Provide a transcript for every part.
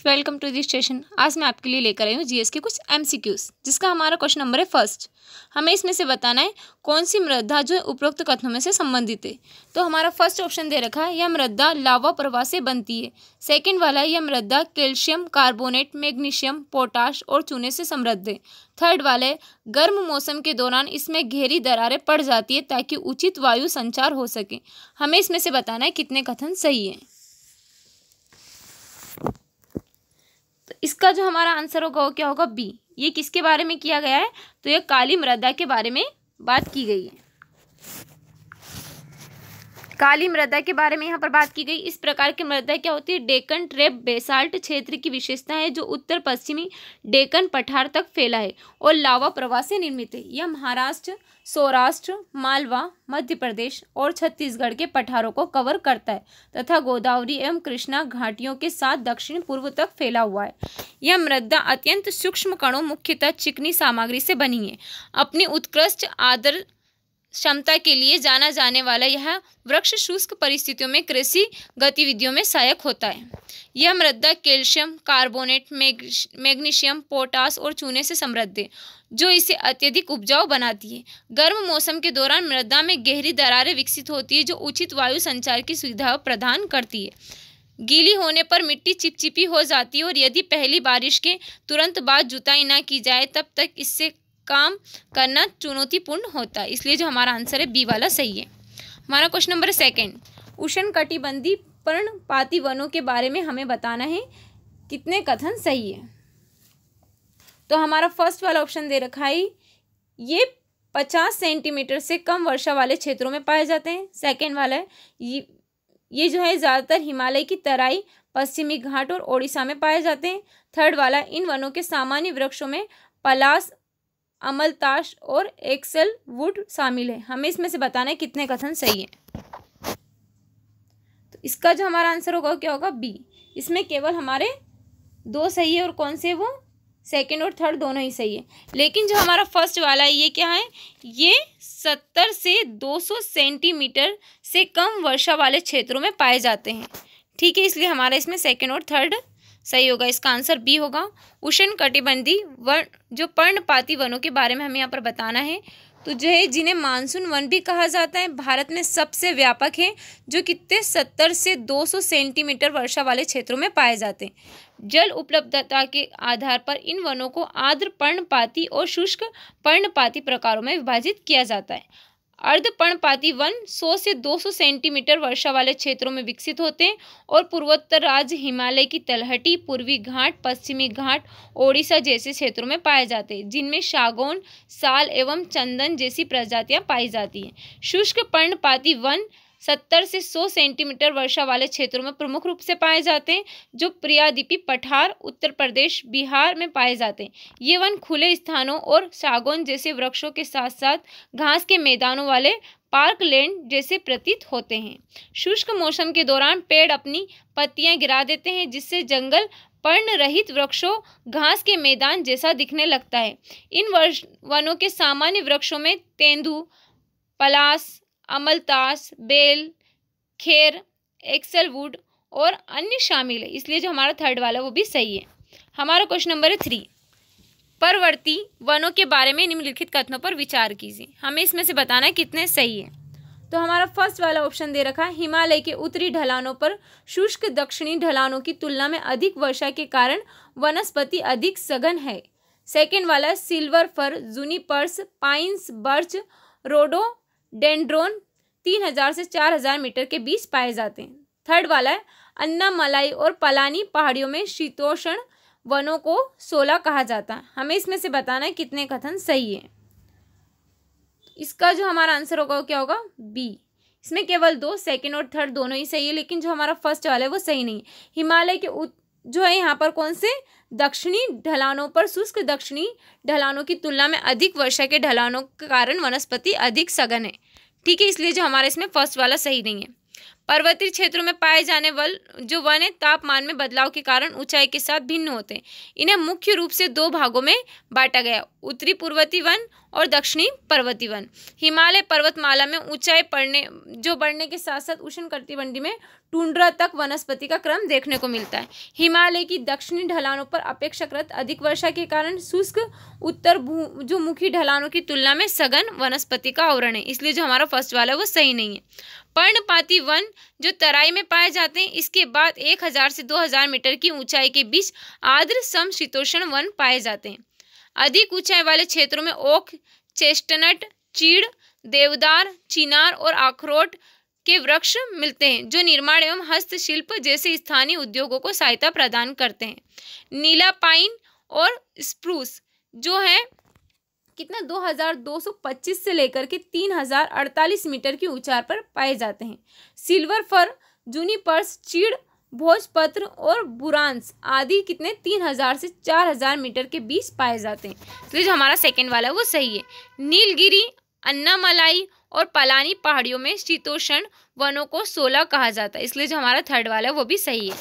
Welcome to this station. आज मैं आपके लिए लेकर आई हूँ जीएस के कुछ एमसीक्यूज, जिसका हमारा क्वेश्चन नंबर है फर्स्ट। हमें इसमें से बताना है कौन सी मृदा जो है उपरोक्त कथनों में से संबंधित है। तो हमारा फर्स्ट ऑप्शन दे रखा है, यह मृदा लावा प्रवाह से बनती है। सेकेंड वाला है, यह मृदा कैल्शियम कार्बोनेट, मैग्नीशियम, पोटाश और चूने से समृद्ध है। थर्ड वाला है, गर्म मौसम के दौरान इसमें गहरी दरारें पड़ जाती है ताकि उचित वायु संचार हो सके। हमें इसमें से बताना है कितने कथन सही है। तो इसका जो हमारा आंसर होगा वो क्या होगा, बी। ये किसके बारे में किया गया है, तो ये काली मृदा के बारे में बात की गई है। काली मृदा के बारे में यहाँ पर बात की गई। इस प्रकार की मृदा क्या होती है, डेक्कन ट्रैप बेसाल्ट क्षेत्र की विशेषता है जो उत्तर पश्चिमी डेक्कन पठार तक फैला है और लावा प्रवाह से निर्मित है। यह महाराष्ट्र, सौराष्ट्र, मालवा, मध्य प्रदेश और छत्तीसगढ़ के पठारों को कवर करता है तथा गोदावरी एवं कृष्णा घाटियों के साथ दक्षिण पूर्व तक फैला हुआ है। यह मृदा अत्यंत सूक्ष्म कणों, मुख्यतः चिकनी सामग्री से बनी है। अपनी उत्कृष्ट आर्द्र क्षमता के लिए जाना जाने वाला यह वृक्ष शुष्क परिस्थितियों में कृषि गतिविधियों में सहायक होता है। यह मृदा कैल्शियम कार्बोनेट, मैग्नीशियम, पोटाश और चूने से समृद्ध है जो इसे अत्यधिक उपजाऊ बनाती है। गर्म मौसम के दौरान मृदा में गहरी दरारें विकसित होती है जो उचित वायु संचार की सुविधा प्रदान करती है। गीली होने पर मिट्टी चिपचिपी हो जाती है और यदि पहली बारिश के तुरंत बाद जुताई न की जाए तब तक इससे काम करना चुनौतीपूर्ण होता है। इसलिए जो हमारा आंसर है बी वाला सही है। हमारा क्वेश्चन नंबर सेकंड, उष्णकटिबंधीय पर्णपाती वनों के बारे में हमें बताना है कितने कथन सही है। तो हमारा फर्स्ट वाला ऑप्शन दे रखा है, ये 50 सेंटीमीटर से कम वर्षा वाले क्षेत्रों में पाए जाते हैं। सेकेंड वाला है, ये जो है ज़्यादातर हिमालय की तराई, पश्चिमी घाट और ओडिशा में पाए जाते हैं। थर्ड वाला, इन वनों के सामान्य वृक्षों में पलास, अमलताश और एक्सेल वुड शामिल है। हमें इसमें से बताना है कितने कथन सही है। तो इसका जो हमारा आंसर होगा क्या होगा, बी। इसमें केवल हमारे दो सही है और कौन से, वो सेकंड और थर्ड दोनों ही सही है। लेकिन जो हमारा फर्स्ट वाला है ये क्या है, ये 70 से 200 सेंटीमीटर से कम वर्षा वाले क्षेत्रों में पाए जाते हैं। ठीक है, इसलिए हमारा इसमें सेकेंड और थर्ड सही होगा। इसका आंसर बी होगा। उष्णकटिबंधीय वन, जो पर्णपाती वनों के बारे में हमें यहाँ पर बताना है, तो जो है जिन्हें मानसून वन भी कहा जाता है, भारत में सबसे व्यापक है, जो कितने 70 से 200 सेंटीमीटर वर्षा वाले क्षेत्रों में पाए जाते हैं। जल उपलब्धता के आधार पर इन वनों को आर्द्र पर्णपाती और शुष्क पर्णपाती प्रकारों में विभाजित किया जाता है। अर्ध पर्णपाती वन 100 से 200 सेंटीमीटर वर्षा वाले क्षेत्रों में विकसित होते हैं और पूर्वोत्तर राज्य, हिमालय की तलहटी, पूर्वी घाट, पश्चिमी घाट, ओडिशा जैसे क्षेत्रों में पाए जाते हैं, जिनमें सागौन, साल एवं चंदन जैसी प्रजातियां पाई जाती हैं। शुष्क पर्णपाती वन 70 से 100 सेंटीमीटर वर्षा वाले क्षेत्रों में प्रमुख रूप से पाए जाते हैं, जो प्रियादीपी पठार, उत्तर प्रदेश, बिहार में पाए जाते हैं। ये वन खुले स्थानों और सागौन जैसे वृक्षों के साथ साथ घास के मैदानों वाले पार्क लैंड जैसे प्रतीत होते हैं। शुष्क मौसम के दौरान पेड़ अपनी पत्तियां गिरा देते हैं, जिससे जंगल पर्ण रहित वृक्षों, घास के मैदान जैसा दिखने लगता है। इन वनों के सामान्य वृक्षों में तेंदू, पलास, अमलतास, बेल, खेर, एक्सेल वुड और अन्य शामिल है। इसलिए जो हमारा थर्ड वाला वो भी सही है। हमारा क्वेश्चन नंबर है 3, पर्वतीय वनों के बारे में निम्नलिखित कथनों पर विचार कीजिए। हमें इसमें से बताना है कितने सही है। तो हमारा फर्स्ट वाला ऑप्शन दे रखा है, हिमालय के उत्तरी ढलानों पर शुष्क दक्षिणी ढलानों की तुलना में अधिक वर्षा के कारण वनस्पति अधिक सघन है। सेकेंड वाला, silver fir, junipers, pines, birch, rhododendron 3000 से 4000 मीटर के बीच पाए जाते हैं। थर्ड वाला है, अन्नामलाई और पलानी पहाड़ियों में शीतोष्ण वनों को 16 कहा जाता है। हमें इसमें से बताना है कितने कथन सही है। इसका जो हमारा आंसर होगा वो क्या होगा, बी। इसमें केवल दो, सेकेंड और थर्ड दोनों ही सही है, लेकिन जो हमारा फर्स्ट वाला है वो सही नहीं है। हिमालय के जो है यहाँ पर कौन से दक्षिणी ढलानों पर, शुष्क दक्षिणी ढलानों की तुलना में अधिक वर्षा के ढलानों के कारण वनस्पति अधिक सघन है। ठीक है, इसलिए जो हमारा इसमें फर्स्ट वाला सही नहीं है। पर्वतीय क्षेत्रों में पाए जाने वाले जो वन है तापमान में बदलाव के कारण ऊंचाई के साथ भिन्न होते हैं। इन्हें मुख्य रूप से दो भागों में बांटा गया, उत्तरी पर्वतीय वन और दक्षिणी पर्वतीय वन। हिमालय पर्वतमाला में ऊंचाई बढ़ने के साथ साथ उष्णकटिबंधीय में टुंड्रा तक वनस्पति का क्रम देखने को मिलता है। हिमालय की दक्षिणी ढलानों पर अपेक्षाकृत अधिक वर्षा के कारण शुष्क उत्तर जो मुखी ढलानों की तुलना में सघन वनस्पति का आवरण है, इसलिए जो हमारा फर्स्ट वाला है वो सही नहीं है। पर्णपाती वन जो तराई में पाए जाते हैं, इसके बाद 1000 से 2000 मीटर की ऊंचाई के बीच आर्द्र समशीतोष्ण वन पाए जाते हैं। अधिक ऊंचाई वाले क्षेत्रों में ओक, चेस्टनट, चीड़, देवदार, चिनार और अखरोट के वृक्ष मिलते हैं, जो निर्माण एवं हस्तशिल्प जैसे स्थानीय उद्योगों को सहायता प्रदान करते हैं। नीला पाइन और स्प्रूस जो है कितना 2225 से लेकर के 3048 मीटर की ऊंचाई पर पाए जाते हैं। सिल्वर फर, जूनिपर्स, चीड़, भोजपत्र और बुरांस आदि कितने 3000 से 4000 मीटर के बीच पाए जाते हैं, इसलिए जो हमारा सेकंड वाला है वो सही है। नीलगिरी, अन्नामलाई और पलानी पहाड़ियों में शीतोष्ण वनों को 16 कहा जाता है, इसलिए जो हमारा थर्ड वाला है वो भी सही है।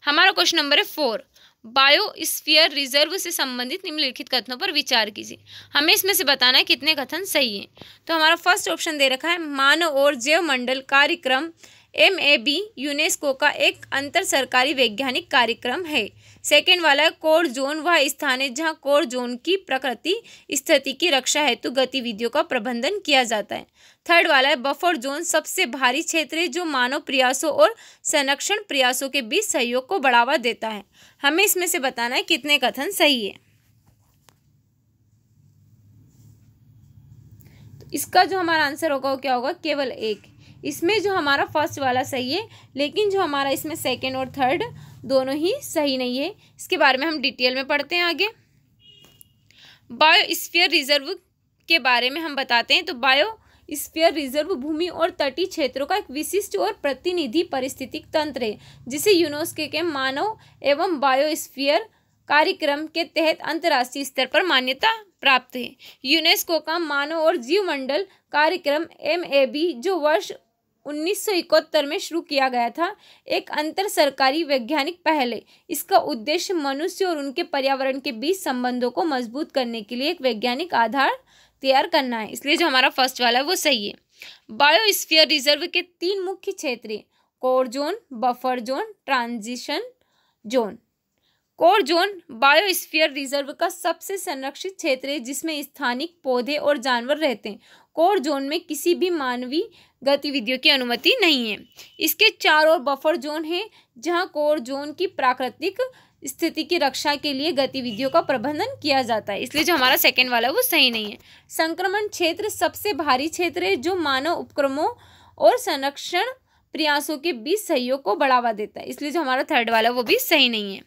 हमारा क्वेश्चन नंबर है 4, बायोस्फीयर रिजर्व से संबंधित निम्नलिखित कथनों पर विचार कीजिए। हमें इसमें से बताना है कितने कथन सही हैं। तो हमारा फर्स्ट ऑप्शन दे रखा है, मानव और जैव मंडल कार्यक्रम MAB यूनेस्को का एक अंतर सरकारी वैज्ञानिक कार्यक्रम है। सेकेंड वाला है, कोर जोन वह स्थान है जहाँ कोर जोन की प्रकृति स्थिति की रक्षा हेतु गतिविधियों का प्रबंधन किया जाता है। थर्ड वाला है, बफर जोन सबसे भारी क्षेत्र है जो मानव प्रयासों और संरक्षण प्रयासों के बीच सहयोग को बढ़ावा देता है। हमें इसमें से बताना है कितने कथन सही है। तो इसका जो हमारा आंसर होगा वो क्या होगा, केवल एक। इसमें जो हमारा फर्स्ट वाला सही है, लेकिन जो हमारा इसमें सेकंड और थर्ड दोनों ही सही नहीं है। इसके बारे में हम डिटेल में पढ़ते हैं आगे। बायोस्फीयर रिजर्व के बारे में हम बताते हैं। तो बायोस्फीयर रिजर्व भूमि और तटीय क्षेत्रों का एक विशिष्ट और प्रतिनिधि पारिस्थितिक तंत्र है, जिसे यूनेस्को के मानव एवं बायोस्फीयर कार्यक्रम के तहत अंतर्राष्ट्रीय स्तर पर मान्यता प्राप्त है। यूनेस्को का मानव और जीवमंडल कार्यक्रम MAB जो वर्ष 1971 में शुरू किया गया था, एक अंतर सरकारी वैज्ञानिक पहल है। इसका उद्देश्य मनुष्य और उनके पर्यावरण के बीच संबंधों को मजबूत करने के लिए एक वैज्ञानिक आधार तैयार करना है, इसलिए जो हमारा फर्स्ट वाला है वो सही है। बायोस्फीयर रिजर्व के 3 मुख्य क्षेत्र हैं, core zone, buffer zone, transition zone. Core zone biosphere reserve का सबसे संरक्षित क्षेत्र है जिसमें स्थानिक पौधे और जानवर रहते हैं। कोर जोन में किसी भी मानवीय गतिविधियों की अनुमति नहीं है। इसके चारों ओर बफर जोन है जहां कोर जोन की प्राकृतिक स्थिति की रक्षा के लिए गतिविधियों का प्रबंधन किया जाता है, इसलिए जो हमारा सेकंड वाला है वो सही नहीं है। संक्रमण क्षेत्र सबसे भारी क्षेत्र है जो मानव उपक्रमों और संरक्षण प्रयासों के बीच सहयोग को बढ़ावा देता है, इसलिए जो हमारा थर्ड वाला है वो भी सही नहीं है।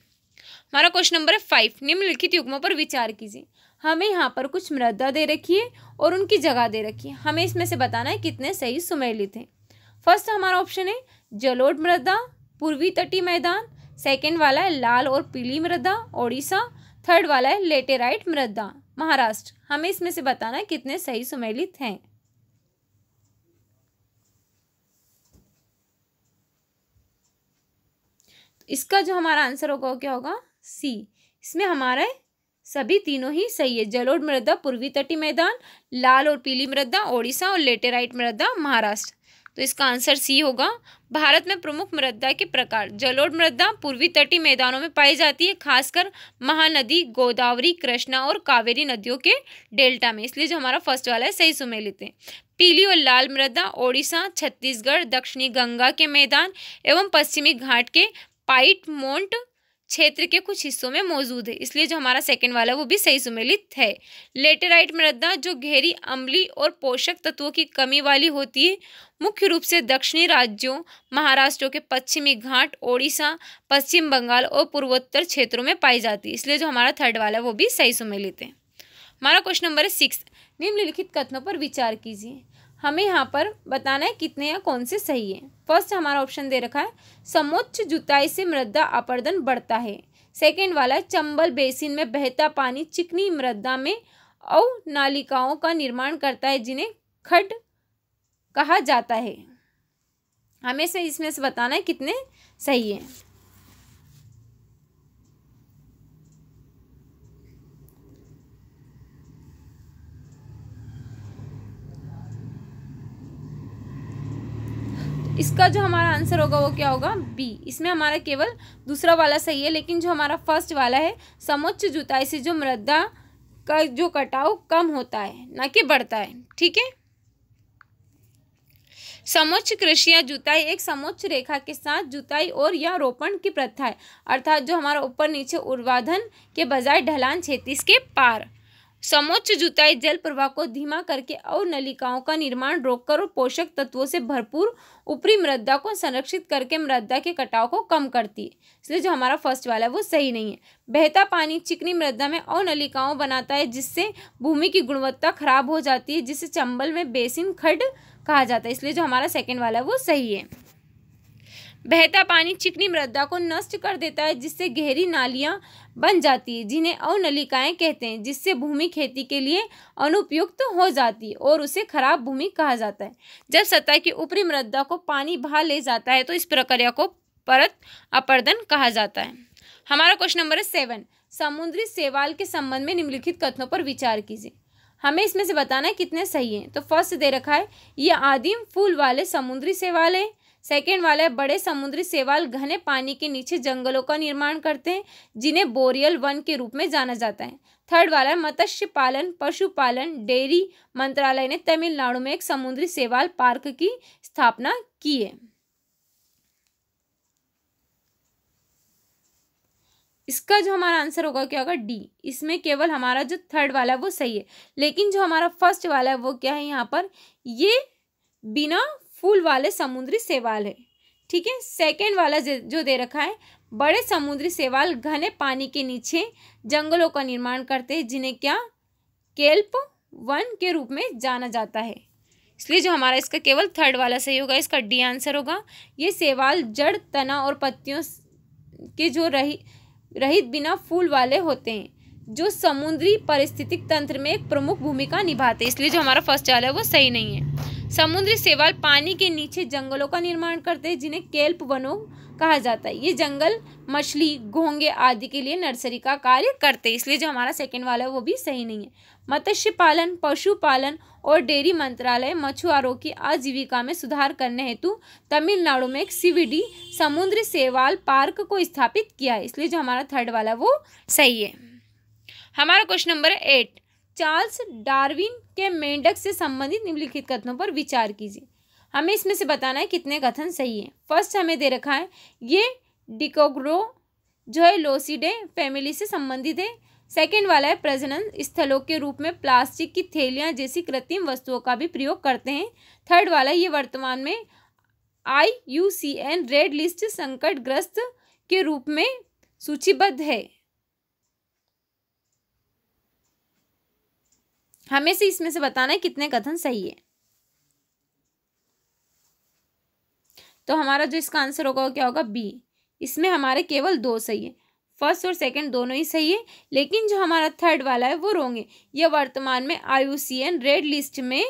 हमारा क्वेश्चन नंबर है 5, निम्नलिखित युग्मों पर विचार कीजिए। हमें यहाँ पर कुछ मृदा दे रखी है और उनकी जगह दे रखी है। हमें इसमें से बताना है कितने सही सुमेलित हैं। फर्स्ट हमारा ऑप्शन है जलोढ़ मृदा, पूर्वी तटीय मैदान। सेकंड वाला है लाल और पीली मृदा, ओडिशा। थर्ड वाला है लेटेराइट मृदा, महाराष्ट्र। हमें इसमें से बताना है कितने सही सुमेलित हैं। इसका जो हमारा आंसर होगा वो क्या होगा, सी। इसमें हमारा सभी तीनों ही सही है। जलोढ़ मृदा पूर्वी तटीय मैदान, लाल और पीली मृदा ओडिशा और लेटेराइट मृदा महाराष्ट्र। तो इसका आंसर सी होगा। भारत में प्रमुख मृदा के प्रकार, जलोढ़ मृदा पूर्वी तटीय मैदानों में पाई जाती है, खासकर महानदी, गोदावरी, कृष्णा और कावेरी नदियों के डेल्टा में, इसलिए जो हमारा फर्स्ट वाला है सही सुमेलित है। पीली और लाल मृदा ओडिशा, छत्तीसगढ़, दक्षिणी गंगा के मैदान एवं पश्चिमी घाट के पाइडमोंट क्षेत्र के कुछ हिस्सों में मौजूद है, इसलिए जो हमारा सेकंड वाला है वो भी सही सुमेलित है। लेटेराइट मृदा जो गहरी अम्लीय और पोषक तत्वों की कमी वाली होती है, मुख्य रूप से दक्षिणी राज्यों महाराष्ट्र के पश्चिमी घाट, ओडिशा, पश्चिम बंगाल और पूर्वोत्तर क्षेत्रों में पाई जाती है, इसलिए जो हमारा थर्ड वाला है वो भी सही सुमेलित है। हमारा क्वेश्चन नंबर है 6, निम्नलिखित कथनों पर विचार कीजिए। हमें यहाँ पर बताना है कितने या कौन से सही है। फर्स्ट हमारा ऑप्शन दे रखा है समोच्च जुताई से मृदा अपरदन बढ़ता है। सेकंड वाला है चंबल बेसिन में बहता पानी चिकनी मृदा में अवनालिकाओं का निर्माण करता है जिन्हें खड्ड कहा जाता है। हमें से इसमें से बताना है कितने सही हैं। इसका जो हमारा आंसर होगा वो क्या होगा, बी। इसमें हमारा केवल दूसरा वाला सही है, लेकिन जो हमारा फर्स्ट वाला है, समोच्च जुताई से जो मृदा का जो कटाव कम होता है ना कि बढ़ता है। ठीक है। समोच्च कृषि या जुताई एक समोच्च रेखा के साथ जुताई और या रोपण की प्रथा है, अर्थात जो हमारा ऊपर नीचे ऊर्ध्वाधर के बजाय ढलान क्षैतिज के पार। समोच्च जुताई जल प्रवाह को धीमा करके और नलिकाओं का निर्माण रोककर और पोषक तत्वों से भरपूर ऊपरी मृदा को संरक्षित करके मृदा के कटाव को कम करती है, इसलिए जो हमारा फर्स्ट वाला है वो सही नहीं है। बहता पानी चिकनी मृदा में और नलिकाओं बनाता है, जिससे भूमि की गुणवत्ता खराब हो जाती है, जिसे चंबल में बेसिन खड्ड कहा जाता है, इसलिए जो हमारा सेकेंड वाला है वो सही है। बहता पानी चिकनी मृदा को नष्ट कर देता है, जिससे गहरी नालियां बन जाती है, जिन्हें अवनलिकाएं कहते हैं, जिससे भूमि खेती के लिए अनुपयुक्त हो जाती है और उसे खराब भूमि कहा जाता है। जब सतह की ऊपरी मृदा को पानी बहा ले जाता है तो इस प्रक्रिया को परत अपरदन कहा जाता है। हमारा क्वेश्चन नंबर है 7। समुद्री शैवाल के संबंध में निम्नलिखित कथनों पर विचार कीजिए। हमें इसमें से बताना है कितने सही हैं। तो फर्स्ट दे रखा है, ये आदिम फूल वाले समुद्री शैवाल है। सेकेंड वाला है, बड़े समुद्री शैवाल घने पानी के नीचे जंगलों का निर्माण करते हैं, जिन्हें बोरियल वन के रूप में जाना जाता है। थर्ड वाला है, मत्स्य पालन पशुपालन डेयरी मंत्रालय ने तमिलनाडु में एक समुद्री शैवाल पार्क की स्थापना की है। इसका जो हमारा आंसर होगा क्या होगा, डी। इसमें केवल हमारा जो थर्ड वाला है वो सही है, लेकिन जो हमारा फर्स्ट वाला है वो क्या है, यहाँ पर ये बिना फूल वाले समुद्री शैवाल है। ठीक है। सेकेंड वाला जो दे रखा है, बड़े समुद्री शैवाल घने पानी के नीचे जंगलों का निर्माण करते हैं, जिन्हें क्या केल्प वन के रूप में जाना जाता है, इसलिए जो हमारा इसका केवल थर्ड वाला सही होगा, इसका डी आंसर होगा। ये शैवाल जड़ तना और पत्तियों के जो रहित बिना फूल वाले होते हैं, जो समुद्री पारिस्थितिक तंत्र में एक प्रमुख भूमिका निभाते हैं, इसलिए जो हमारा फर्स्ट वाला है वो सही नहीं है। समुद्री शैवाल पानी के नीचे जंगलों का निर्माण करते हैं, जिन्हें केल्प वनों कहा जाता है। ये जंगल मछली घोंगे आदि के लिए नर्सरी का कार्य करते हैं, इसलिए जो हमारा सेकंड वाला है वो भी सही नहीं है। मत्स्य पालन पशुपालन और डेयरी मंत्रालय मछुआरों की आजीविका में सुधार करने हेतु तमिलनाडु में एक सीवीडी समुद्री शैवाल पार्क को स्थापित किया है, इसलिए जो हमारा थर्ड वाला वो सही है। हमारा क्वेश्चन नंबर 8। चार्ल्स डार्विन के मेंढक से संबंधित निम्नलिखित कथनों पर विचार कीजिए। हमें इसमें से बताना है कितने कथन सही हैं। फर्स्ट हमें दे रखा है, ये डिकोग्रो जो है लोसिडे फैमिली से संबंधित है। सेकेंड वाला है, प्रजनन स्थलों के रूप में प्लास्टिक की थैलियां जैसी कृत्रिम वस्तुओं का भी प्रयोग करते हैं। थर्ड वाला, ये वर्तमान में IUCN रेड लिस्ट संकटग्रस्त के रूप में सूचीबद्ध है। हमें से इसमें से बताना है कितने कथन सही है। तो हमारा जो इसका आंसर होगा वो क्या होगा, बी। इसमें हमारे केवल 2 सही है, फर्स्ट और सेकंड दोनों ही सही है, लेकिन जो हमारा थर्ड वाला है वो रॉन्ग है। यह वर्तमान में IUCN रेड लिस्ट में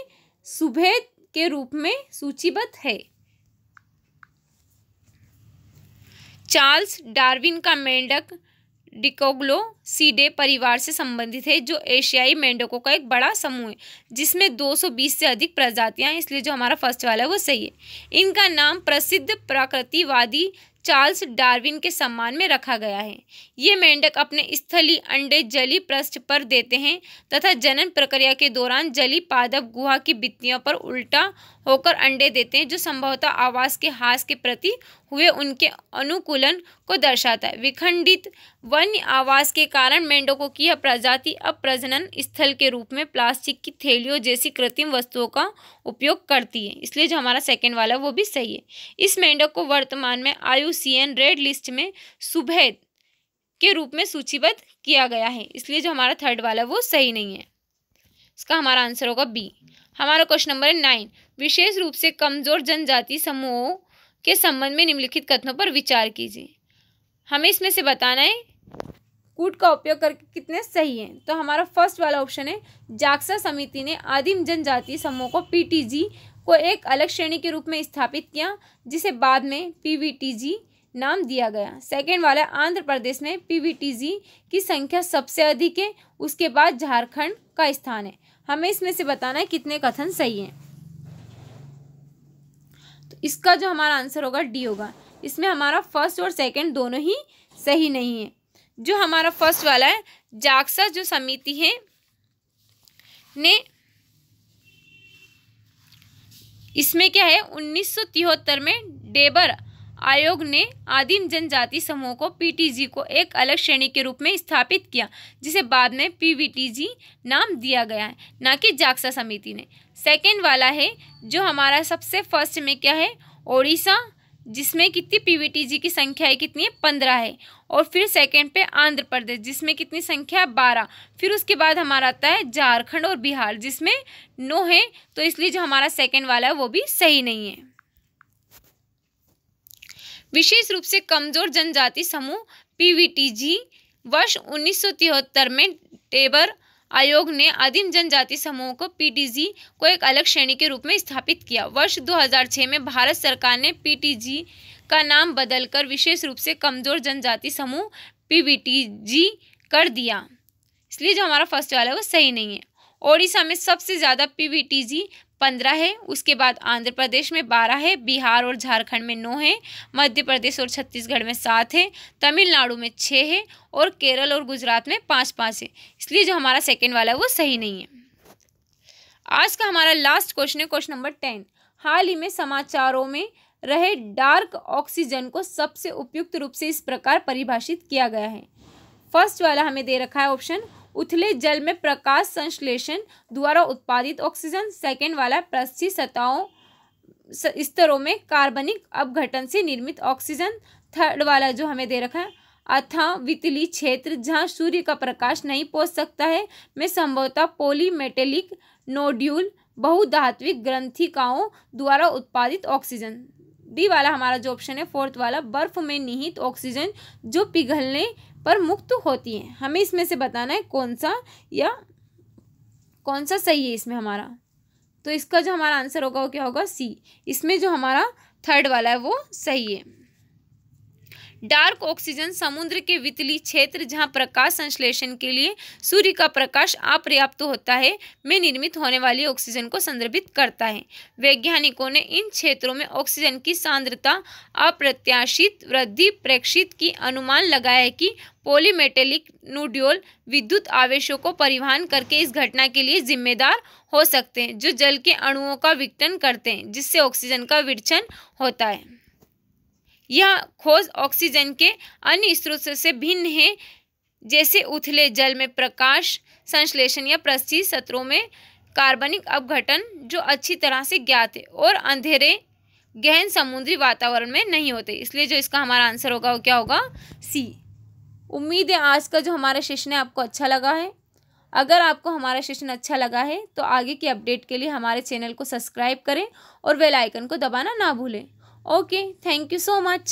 सुभेद के रूप में सूचीबद्ध है। चार्ल्स डार्विन का मेंढक डिकोग्लोसिडे परिवार से संबंधित है, जो एशियाई मेंढकों का एक बड़ा समूह है, जिसमें 220 से अधिक प्रजातियां हैं, इसलिए जो हमारा फर्स्ट वाला है वो सही है। इनका नाम प्रसिद्ध प्रकृतिवादी चार्ल्स डार्विन के सम्मान में रखा गया है। ये मेंढक अपने स्थलीय अंडे जलीय पृष्ठ पर देते हैं तथा जनन प्रक्रिया के दौरान जलीय पादप गुहा की भित्तियों पर उल्टा होकर अंडे देते हैं, जो संभवतः आवास के ह्रास के प्रति हुए उनके अनुकूलन को दर्शाता है। विखंडित वन्य आवास के कारण मेंढकों की यह प्रजाति अब प्रजनन स्थल के रूप में प्लास्टिक की थैलियों जैसी कृत्रिम वस्तुओं का उपयोग करती है, इसलिए जो हमारा सेकंड वाला वो भी सही है। इस मेंढक को वर्तमान में IUCN रेड लिस्ट में सुभेद के रूप में सूचीबद्ध किया गया है, इसलिए जो हमारा थर्ड वाला वो सही नहीं है। इसका हमारा आंसर होगा बी। हमारा क्वेश्चन नंबर 9। विशेष रूप से कमजोर जनजाति समूहों के संबंध में निम्नलिखित कथनों पर विचार कीजिए। हमें इसमें से बताना है कूट का उपयोग करके कितने सही हैं। तो हमारा फर्स्ट वाला ऑप्शन है, जाक्सा समिति ने आदिम जनजाति समूह को PTG को एक अलग श्रेणी के रूप में स्थापित किया, जिसे बाद में पीवीटीजी नाम दिया गया। सेकेंड वाला, आंध्र प्रदेश में पीवीटीजी की संख्या सबसे अधिक है, उसके बाद झारखंड का स्थान है। हमें इसमें से बताना है कितने कथन सही हैं। तो इसका जो हमारा आंसर होगा डी होगा। इसमें हमारा फर्स्ट और सेकंड दोनों ही सही नहीं है। जो हमारा फर्स्ट वाला है, जाक्सा जो समिति है ने, इसमें क्या है, 1973 में डेबर आयोग ने आदिम जनजाति समूह को पीटीजी को एक अलग श्रेणी के रूप में स्थापित किया, जिसे बाद में पीवीटीजी नाम दिया गया है, ना कि जाक्सा समिति ने। सेकंड वाला है जो हमारा सबसे फर्स्ट में क्या है, ओडिशा, जिसमें कितनी पीवीटीजी की संख्या है, कितनी है, 15 है। और फिर सेकंड पे आंध्र प्रदेश, जिसमें कितनी संख्या है, 12। फिर उसके बाद हमारा आता है झारखंड और बिहार, जिसमें 9 है। तो इसलिए जो हमारा सेकंड वाला है वो भी सही नहीं है। विशेष रूप से कमजोर जनजाति समूह पीवीटीजी वर्ष 1973 में डेबर आयोग ने आदिम जनजाति समूह को पीटीजी को एक अलग श्रेणी के रूप में स्थापित किया। वर्ष 2006 में भारत सरकार ने पीटीजी का नाम बदलकर विशेष रूप से कमजोर जनजाति समूह पीवीटीजी कर दिया। इसलिए जो हमारा फर्स्ट वाला है वो सही नहीं है। ओडिशा में सबसे ज़्यादा पीवीटीजी 15 है, उसके बाद आंध्र प्रदेश में 12 है, बिहार और झारखंड में 9 है, मध्य प्रदेश और छत्तीसगढ़ में 7 है, तमिलनाडु में 6 है और केरल और गुजरात में 5-5 है। इसलिए जो हमारा सेकंड वाला है वो सही नहीं है। आज का हमारा लास्ट क्वेश्चन है, क्वेश्चन नंबर 10। हाल ही में समाचारों में रहे डार्क ऑक्सीजन को सबसे उपयुक्त रूप से इस प्रकार परिभाषित किया गया है। फर्स्ट वाला हमें दे रखा है ऑप्शन, उथले जल में प्रकाश संश्लेषण द्वारा उत्पादित ऑक्सीजन। सेकेंड वाला है पृष्ठीय सतहों स्तरों में कार्बनिक अपघटन से निर्मित ऑक्सीजन। थर्ड वाला जो हमें दे रखा है, अथाह वितली क्षेत्र जहां सूर्य का प्रकाश नहीं पहुंच सकता है में संभवतः पॉलीमेटेलिक नोड्यूल बहुधात्विक ग्रंथिकाओं द्वारा उत्पादित ऑक्सीजन। डी वाला हमारा जो ऑप्शन है फोर्थ वाला, बर्फ में निहित ऑक्सीजन जो पिघलने पर मुक्त होती है। हमें इसमें से बताना है कौन सा सही है इसमें हमारा। तो इसका जो हमारा आंसर होगा वो क्या होगा, सी। इसमें जो हमारा थर्ड वाला है वो सही है। डार्क ऑक्सीजन समुद्र के वितली क्षेत्र जहां प्रकाश संश्लेषण के लिए सूर्य का प्रकाश अपर्याप्त होता है में निर्मित होने वाली ऑक्सीजन को संदर्भित करता है। वैज्ञानिकों ने इन क्षेत्रों में ऑक्सीजन की सांद्रता अप्रत्याशित वृद्धि प्रेक्षित की अनुमान लगाया है कि पॉलीमेटेलिक नोड्यूल विद्युत आवेशों को परिवहन करके इस घटना के लिए जिम्मेदार हो सकते हैं, जो जल के अणुओं का विघटन करते हैं, जिससे ऑक्सीजन का विरचन होता है। यह खोज ऑक्सीजन के अन्य स्रोतों से भिन्न है, जैसे उथले जल में प्रकाश संश्लेषण या पृष्ठीय सतहों में कार्बनिक अपघटन, जो अच्छी तरह से ज्ञात है और अंधेरे गहन समुद्री वातावरण में नहीं होते। इसलिए जो इसका हमारा आंसर होगा वो क्या होगा, सी। उम्मीद है आज का जो हमारा सेशन है आपको अच्छा लगा है। अगर आपको हमारा सेशन अच्छा लगा है तो आगे की अपडेट के लिए हमारे चैनल को सब्सक्राइब करें और बेल आइकन को दबाना ना भूलें। Okay, thank you so much.